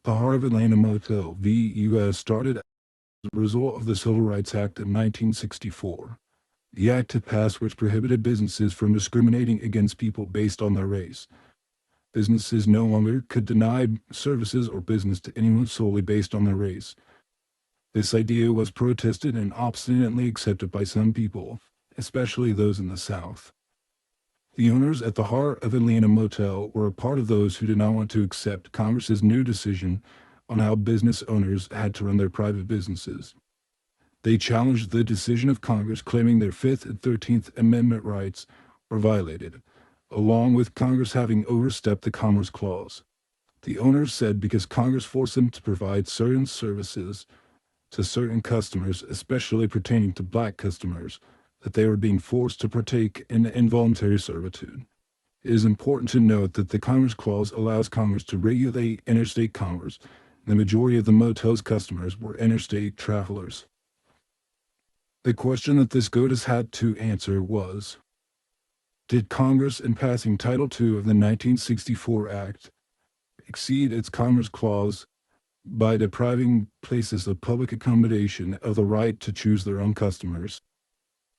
The heart of Atlanta Motel v. U.S. started as a result of the Civil Rights Act of 1964. The act had passed which prohibited businesses from discriminating against people based on their race. Businesses no longer could deny services or business to anyone solely based on their race. This idea was protested and obstinately accepted by some people, especially those in the South. The owners at the heart of Atlanta Motel were a part of those who did not want to accept Congress's new decision on how business owners had to run their private businesses. They challenged the decision of Congress, claiming their Fifth and 13th Amendment rights were violated, along with Congress having overstepped the Commerce Clause. The owners said because Congress forced them to provide certain services to certain customers, especially pertaining to black customers, that they were being forced to partake in involuntary servitude. It is important to note that the Commerce Clause allows Congress to regulate interstate commerce. The majority of the motel's customers were interstate travelers. The question that this SCOTUS had to answer was, did Congress, in passing Title II of the 1964 Act, exceed its Commerce Clause by depriving places of public accommodation of the right to choose their own customers?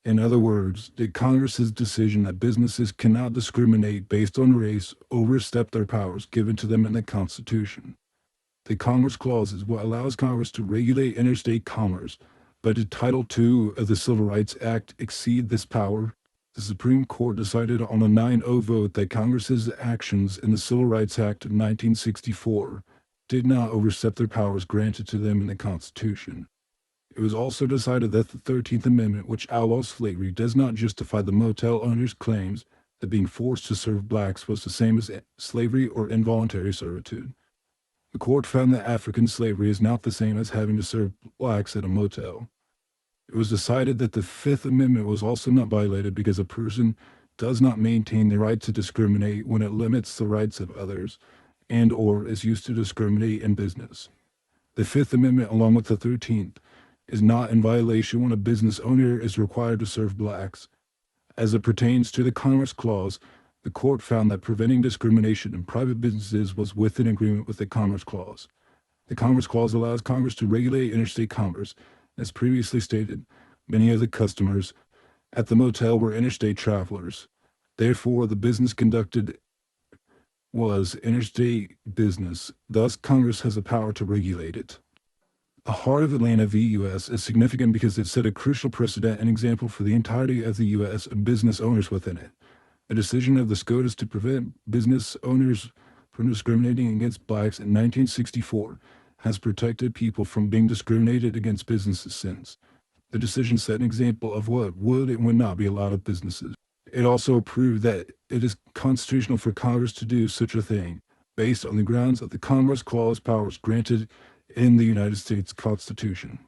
In other words, did Congress's decision that businesses cannot discriminate based on race overstep their powers given to them in the Constitution? The Commerce Clause is what allows Congress to regulate interstate commerce, but did Title II of the Civil Rights Act exceed this power? The Supreme Court decided on a 9-0 vote that Congress's actions in the Civil Rights Act of 1964 did not overstep their powers granted to them in the Constitution. It was also decided that the 13th Amendment, which outlaws slavery, does not justify the motel owners' claims that being forced to serve blacks was the same as slavery or involuntary servitude. The court found that African slavery is not the same as having to serve blacks at a motel. It was decided that the Fifth Amendment was also not violated because a person does not maintain the right to discriminate when it limits the rights of others and or is used to discriminate in business. The Fifth Amendment, along with the 13th, is not in violation when a business owner is required to serve blacks. As it pertains to the Commerce Clause, the court found that preventing discrimination in private businesses was within agreement with the Commerce Clause. The Commerce Clause allows Congress to regulate interstate commerce. As previously stated, many of the customers at the motel were interstate travelers. Therefore, the business conducted was interstate business. Thus, Congress has the power to regulate it. The heart of Atlanta v. U.S. is significant because it set a crucial precedent and example for the entirety of the U.S. and business owners within it. A decision of the SCOTUS to prevent business owners from discriminating against blacks in 1964 has protected people from being discriminated against businesses since. The decision set an example of what would and would not be allowed of businesses. It also proved that it is constitutional for Congress to do such a thing, based on the grounds of the Commerce Clause powers granted in the United States Constitution.